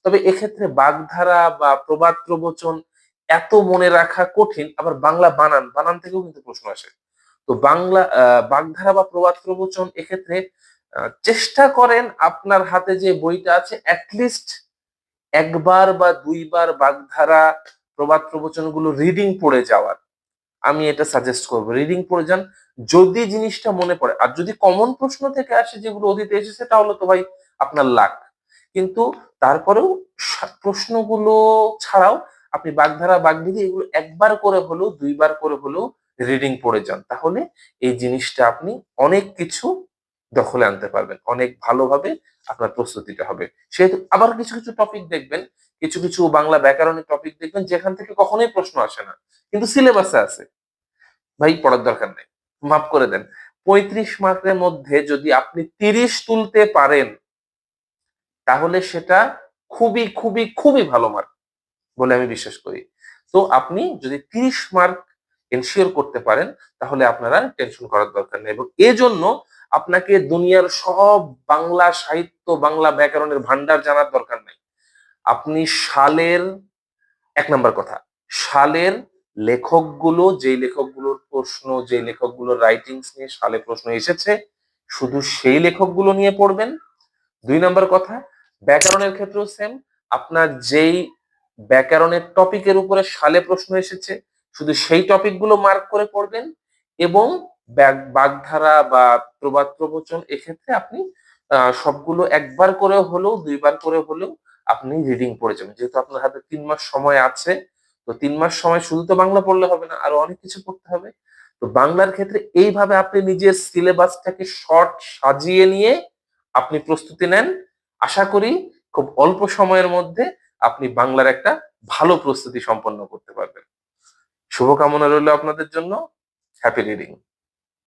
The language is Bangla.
তবে এক্ষেত্রে বাগধারা বা প্রবাদ প্রবচন এত মনে রাখা কঠিন, আবার বাংলা বানান বানান থেকেও কিন্তু প্রশ্ন আসে। তো বাংলা বাগধারা বা প্রবাদ প্রবচন এক্ষেত্রে চেষ্টা করেন আপনার হাতে যে বইটা আছে অ্যাটলিস্ট একবার বা দুইবার বাগধারা প্রবাদ প্রবচন গুলো রিডিং পড়ে যাওয়ার। আমি এটা সাজেস্ট করবো, রিডিং পড়ে যান, যদি জিনিসটা মনে পড়ে। আর যদি কমন প্রশ্ন থেকে আসে যেগুলো অতীতে এসেছে তাহলে তো ভাই আপনার লাক। কিন্তু তারপরেও প্রশ্নগুলো ছাড়াও আপনি বাগধারা বাগবিধি এগুলো একবার করে হলেও দুইবার করে হলেও রিডিং পড়ে যান, তাহলে এই জিনিসটা আপনি অনেক কিছু দখলে আনতে পারবেন, অনেক ভালোভাবে আপনার প্রস্তুতিটা হবে। সেহেতু আবার কিছু কিছু টপিক দেখবেন, কিছু কিছু বাংলা ব্যাকরণের টপিক দেখবেন যেখান থেকে কখনোই প্রশ্ন আসে না, কিন্তু সিলেবাসে আছে। ভাই পড়ার দরকার নেই, মাফ করে দেন। 35 মার্কের মধ্যে যদি আপনি 30 তুলতে পারেন তাহলে সেটা খুবই খুবই খুবই ভালো মার্ক বলে আমি বিশ্বাস করি। তো আপনি যদি 30 মার্ক এনশিওর করতে পারেন তাহলে আপনারা টেনশন করার দরকার নেই, এবং এজন্য আপনাকে দুনিয়ার সব বাংলা সাহিত্য বাংলা ব্যাকরণের ভান্ডার জানার দরকার নাই। আপনি সালের, এক নাম্বার কথা, সালের লেখকগুলো, যেই লেখকগুলোর প্রশ্ন, যে লেখকগুলোর রাইটিংস নিয়ে সালে প্রশ্ন এসেছে, শুধু সেই লেখকগুলো নিয়ে পড়বেন। 2 নাম্বার কথা, ব্যাকরণের ক্ষেত্রেও সেম, আপনার যেই ব্যাকরণের টপিকের উপরে সালে প্রশ্ন এসেছে শুধু সেই টপিকগুলো মার্ক করে পড়বেন। এবং বাগধারা বা প্রবাদ প্রবচন এক্ষেত্রে আপনি সবগুলো একবার করে হলেও দুইবার করে হলেও আপনি রিডিং পড়ে যাবেন, যেহেতু আপনার হাতে 3 মাস সময় আছে। তো 3 মাস সময় শুধু তো বাংলা পড়লে হবে না, আরো অনেক কিছু পড়তে হবে। তো বাংলার ক্ষেত্রে এইভাবে আপনি নিজের সিলেবাসটাকে শর্ট সাজিয়ে নিয়ে আপনি প্রস্তুতি নেন। আশা করি খুব অল্প সময়ের মধ্যে আপনি বাংলার একটা ভালো প্রস্তুতি সম্পন্ন করতে পারবেন। শুভকামনা রইল আপনাদের জন্য। Happy reading.